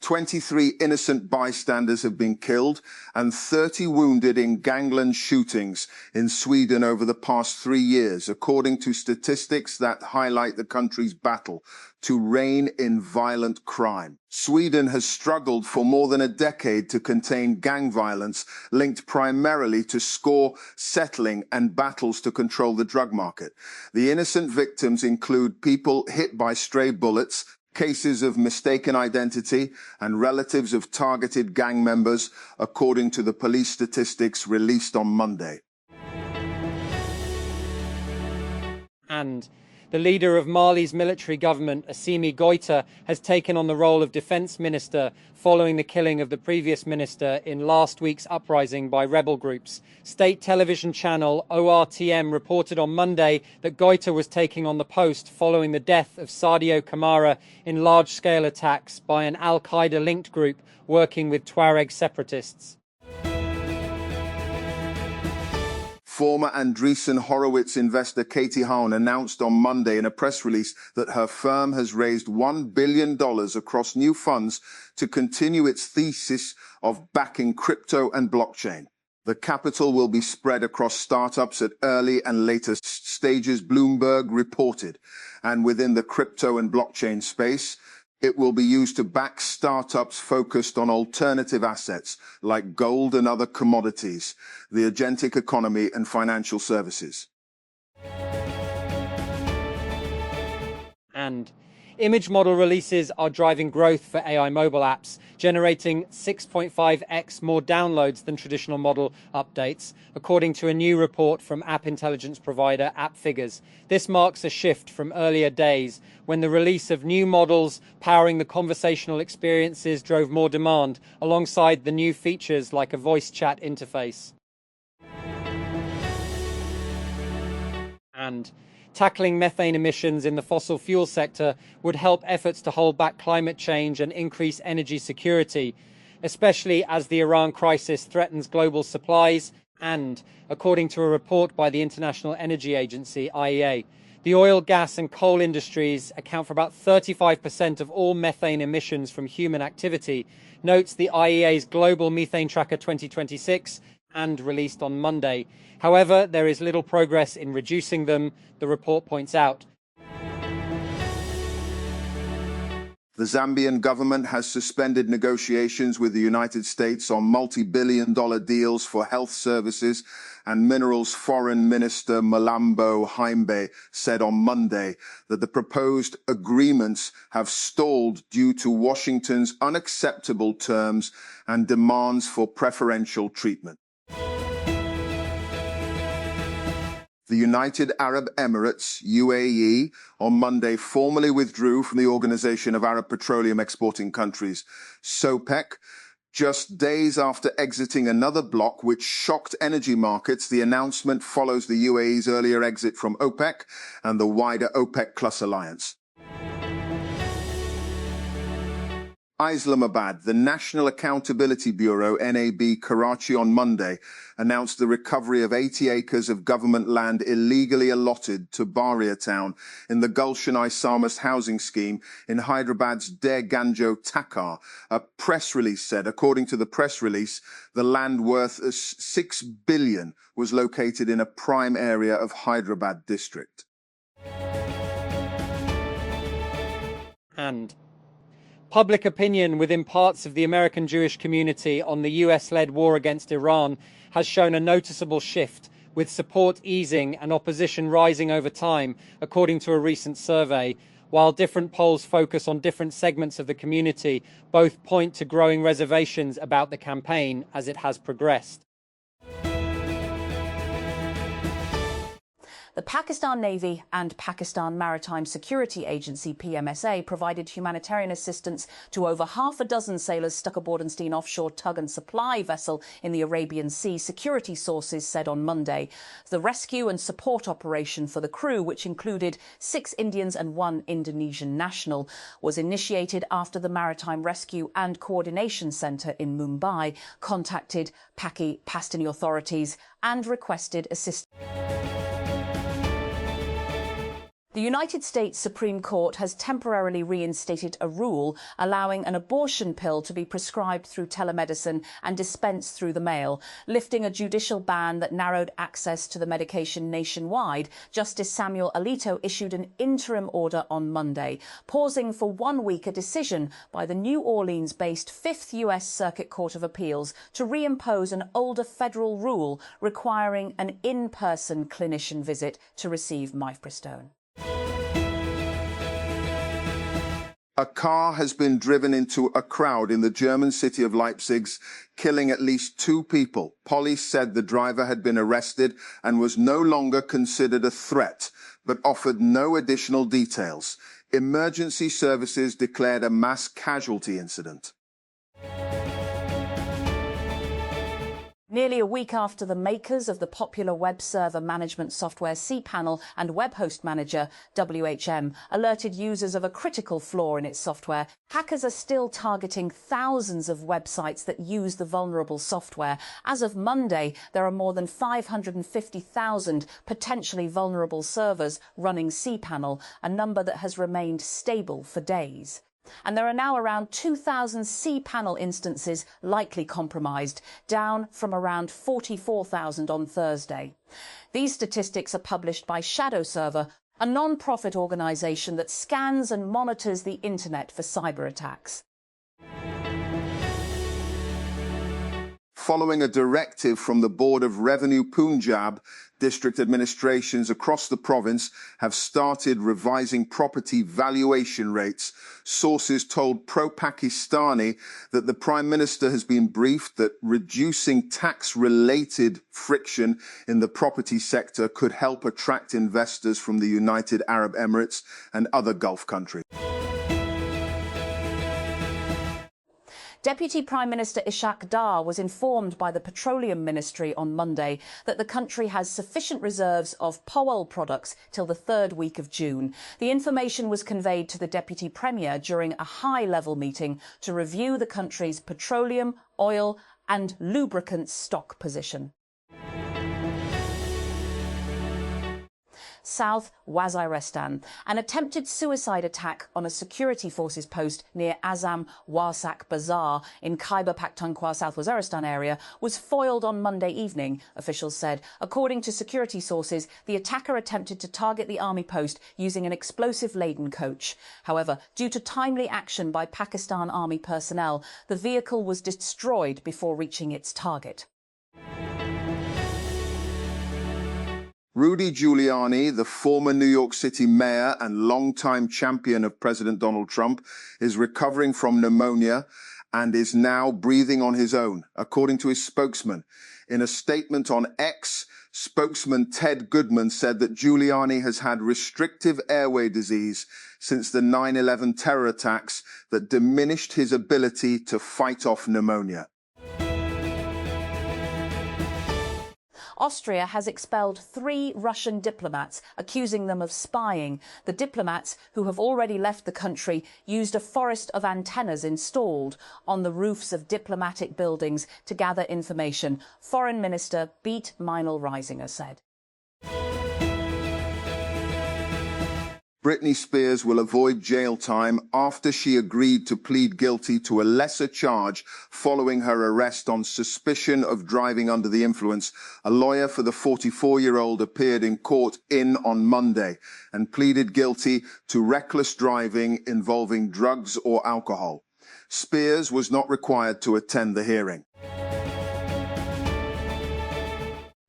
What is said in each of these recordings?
23 innocent bystanders have been killed and 30 wounded in gangland shootings in Sweden over the past 3 years, according to statistics that highlight the country's battle to rein in violent crime. Sweden has struggled for more than a decade to contain gang violence linked primarily to score settling and battles to control the drug market. The innocent victims include people hit by stray bullets, cases of mistaken identity, and relatives of targeted gang members, according to the police statistics released on Monday. And the leader of Mali's military government, Assimi Goïta, has taken on the role of defense minister following the killing of the previous minister in last week's uprising by rebel groups. State television channel ORTM reported on Monday that Goïta was taking on the post following the death of Sadio Kamara in large-scale attacks by an al-Qaeda-linked group working with Tuareg separatists. Former Andreessen Horowitz investor Katie Hahn announced on Monday in a press release that her firm has raised $1 billion across new funds to continue its thesis of backing crypto and blockchain. The capital will be spread across startups at early and later stages, Bloomberg reported, and within the crypto and blockchain space, it will be used to back startups focused on alternative assets like gold and other commodities, the agentic economy and financial services. And image model releases are driving growth for AI mobile apps, generating 6.5x more downloads than traditional model updates, according to a new report from app intelligence provider AppFigures. This marks a shift from earlier days when the release of new models powering the conversational experiences drove more demand, alongside the new features like a voice chat interface. And tackling methane emissions in the fossil fuel sector would help efforts to hold back climate change and increase energy security, especially as the Iran crisis threatens global supplies and, according to a report by the International Energy Agency, IEA, the oil, gas and coal industries account for about 35% of all methane emissions from human activity, notes the IEA's Global Methane Tracker 2026 and released on Monday. However, there is little progress in reducing them, the report points out. The Zambian government has suspended negotiations with the United States on multi-billion-dollar deals for health services, and Minerals Foreign Minister Malambo Haimbe said on Monday that the proposed agreements have stalled due to Washington's unacceptable terms and demands for preferential treatment. The United Arab Emirates, UAE, on Monday formally withdrew from the Organization of Arab Petroleum Exporting Countries, SOPEC, just days after exiting another bloc which shocked energy markets. The announcement follows the UAE's earlier exit from OPEC and the wider OPEC Plus alliance. Islamabad, the National Accountability Bureau, NAB, Karachi on Monday, announced the recovery of 80 acres of government land illegally allotted to Baria town in the Gulshan-i Salmas housing scheme in Hyderabad's Der Ganjo Takar. A press release said, according to the press release, the land worth $6 billion was located in a prime area of Hyderabad district. And public opinion within parts of the American Jewish community on the US-led war against Iran has shown a noticeable shift, with support easing and opposition rising over time, according to a recent survey. While different polls focus on different segments of the community, both point to growing reservations about the campaign as it has progressed. The Pakistan Navy and Pakistan Maritime Security Agency PMSA provided humanitarian assistance to over half a dozen sailors stuck aboard an offshore tug and supply vessel in the Arabian Sea, security sources said on Monday. The rescue and support operation for the crew, which included 6 Indians and 1 Indonesian national, was initiated after the Maritime Rescue and Coordination Centre in Mumbai contacted Pakistani authorities and requested assistance. The United States Supreme Court has temporarily reinstated a rule allowing an abortion pill to be prescribed through telemedicine and dispensed through the mail, lifting a judicial ban that narrowed access to the medication nationwide. Justice Samuel Alito issued an interim order on Monday, pausing for 1 week a decision by the New Orleans-based 5th U.S. Circuit Court of Appeals to reimpose an older federal rule requiring an in-person clinician visit to receive mifepristone. A car has been driven into a crowd in the German city of Leipzig, killing at least 2 people. Police said the driver had been arrested and was no longer considered a threat, but offered no additional details. Emergency services declared a mass casualty incident. Nearly a week after the makers of the popular web server management software cPanel and web host manager WHM alerted users of a critical flaw in its software, hackers are still targeting thousands of websites that use the vulnerable software. As of Monday, there are more than 550,000 potentially vulnerable servers running cPanel, a number that has remained stable for days. And there are now around 2,000 cPanel instances likely compromised, down from around 44,000 on Thursday. These statistics are published by Shadow Server, a non-profit organisation that scans and monitors the internet for cyber attacks. Following a directive from the Board of Revenue Punjab, district administrations across the province have started revising property valuation rates. Sources told Pro-Pakistani that the Prime Minister has been briefed that reducing tax-related friction in the property sector could help attract investors from the United Arab Emirates and other Gulf countries. Deputy Prime Minister Ishaq Dar was informed by the Petroleum Ministry on Monday that the country has sufficient reserves of Pehel products till the 3rd week of June. The information was conveyed to the Deputy Premier during a high-level meeting to review the country's petroleum, oil and lubricants stock position. South Waziristan. An attempted suicide attack on a security forces post near Azam Warsak Bazaar in Khyber Pakhtunkhwa, South Waziristan area was foiled on Monday evening, officials said. According to security sources, the attacker attempted to target the army post using an explosive-laden coach. However, due to timely action by Pakistan Army personnel, the vehicle was destroyed before reaching its target. Rudy Giuliani, the former New York City mayor and longtime champion of President Donald Trump, is recovering from pneumonia and is now breathing on his own, according to his spokesman. In a statement on X, spokesman Ted Goodman said that Giuliani has had restrictive airway disease since the 9/11 terror attacks that diminished his ability to fight off pneumonia. Austria has expelled 3 Russian diplomats, accusing them of spying. The diplomats, who have already left the country, used a forest of antennas installed on the roofs of diplomatic buildings to gather information, Foreign Minister Beat Meinl-Reisinger said. Britney Spears will avoid jail time after she agreed to plead guilty to a lesser charge following her arrest on suspicion of driving under the influence. A lawyer for the 44-year-old appeared in court on Monday and pleaded guilty to reckless driving involving drugs or alcohol. Spears was not required to attend the hearing.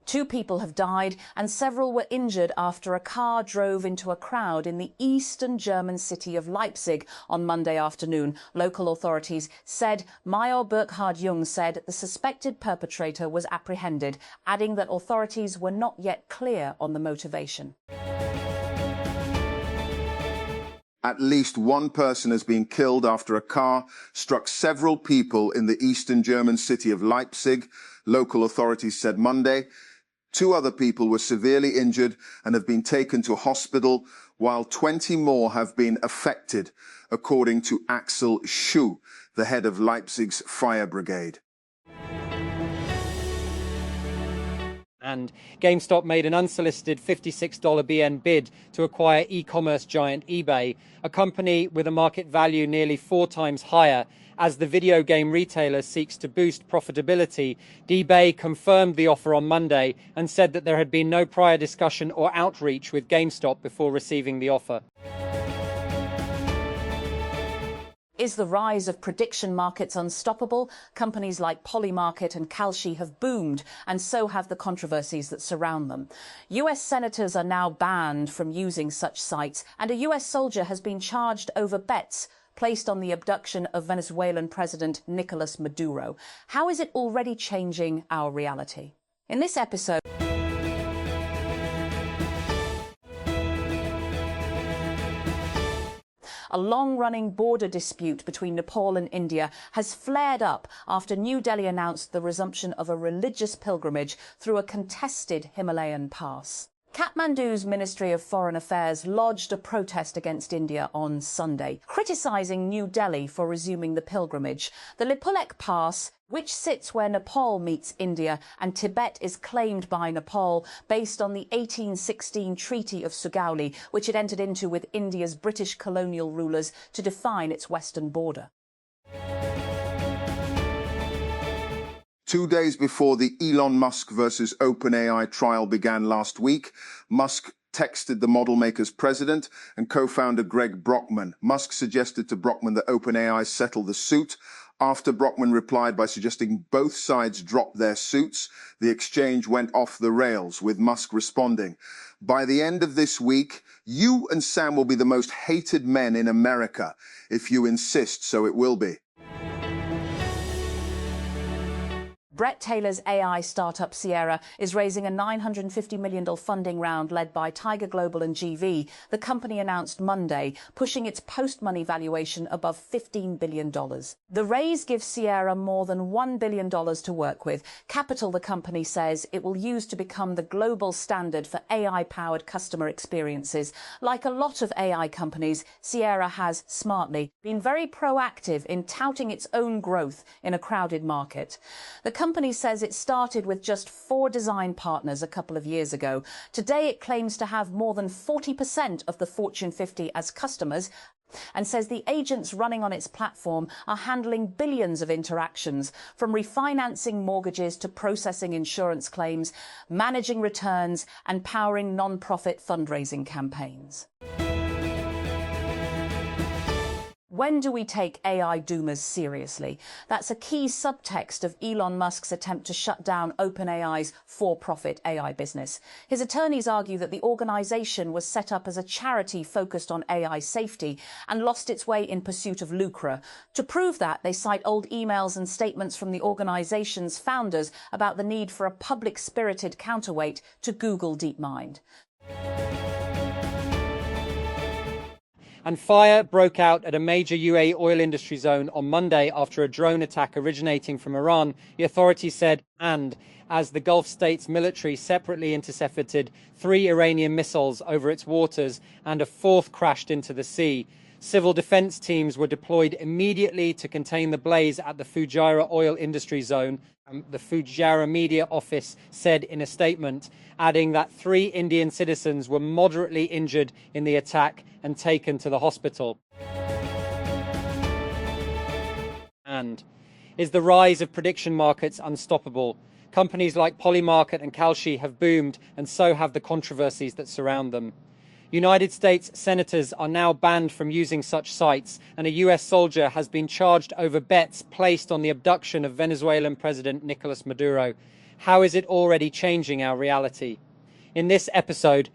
2 people have died and several were injured after a car drove into a crowd in the eastern German city of Leipzig on Monday afternoon. Local authorities said Mayor Burkhard Jung said the suspected perpetrator was apprehended, adding that authorities were not yet clear on the motivation. At least 1 person has been killed after a car struck several people in the eastern German city of Leipzig, local authorities said Monday. 2 other people were severely injured and have been taken to hospital, while 20 more have been affected, according to Axel Schuh, the head of Leipzig's fire brigade. And GameStop made an unsolicited $56 BN bid to acquire e-commerce giant eBay, a company with a market value nearly 4 times higher. As the video game retailer seeks to boost profitability, eBay confirmed the offer on Monday and said that there had been no prior discussion or outreach with GameStop before receiving the offer. Is the rise of prediction markets unstoppable? Companies like Polymarket and Kalshi have boomed, and so have the controversies that surround them. US senators are now banned from using such sites, and a US soldier has been charged over bets placed on the abduction of Venezuelan President Nicolas Maduro. How is it already changing our reality? In this episode, a long-running border dispute between Nepal and India has flared up after New Delhi announced the resumption of a religious pilgrimage through a contested Himalayan pass. Kathmandu's Ministry of Foreign Affairs lodged a protest against India on Sunday, criticising New Delhi for resuming the pilgrimage. The Lipulek Pass, which sits where Nepal meets India and Tibet is claimed by Nepal based on the 1816 Treaty of Sugauli, which it entered into with India's British colonial rulers to define its western border. 2 days before the Elon Musk versus OpenAI trial began last week, Musk texted the model maker's president and co-founder Greg Brockman. Musk suggested to Brockman that OpenAI settle the suit. After Brockman replied by suggesting both sides drop their suits, the exchange went off the rails, with Musk responding, "By the end of this week, you and Sam will be the most hated men in America. If you insist, so it will be." Brett Taylor's AI startup Sierra is raising a $950 million funding round led by Tiger Global and GV, the company announced Monday, pushing its post-money valuation above $15 billion. The raise gives Sierra more than $1 billion to work with, capital the company says it will use to become the global standard for AI-powered customer experiences. Like a lot of AI companies, Sierra has, smartly, been very proactive in touting its own growth in a crowded market. The company says it started with just 4 design partners a couple of years ago. Today it claims to have more than 40% of the Fortune 50 as customers, and says the agents running on its platform are handling billions of interactions, from refinancing mortgages to processing insurance claims, managing returns, and powering non-profit fundraising campaigns. When do we take AI doomers seriously? That's a key subtext of Elon Musk's attempt to shut down OpenAI's for-profit AI business. His attorneys argue that the organisation was set up as a charity focused on AI safety and lost its way in pursuit of lucre. To prove that, they cite old emails and statements from the organisation's founders about the need for a public-spirited counterweight to Google DeepMind. And fire broke out at a major UAE oil industry zone on Monday after a drone attack originating from Iran, the authorities said, and as the Gulf state's military separately intercepted 3 Iranian missiles over its waters and a 4th crashed into the sea. Civil defense teams were deployed immediately to contain the blaze at the Fujairah oil industry zone, the Fujairah media office said in a statement, adding that 3 Indian citizens were moderately injured in the attack and taken to the hospital. And is the rise of prediction markets unstoppable? Companies like Polymarket and Kalshi have boomed, and so have the controversies that surround them. United States senators are now banned from using such sites, and a US soldier has been charged over bets placed on the abduction of Venezuelan President Nicolas Maduro. How is it already changing our reality? In this episode,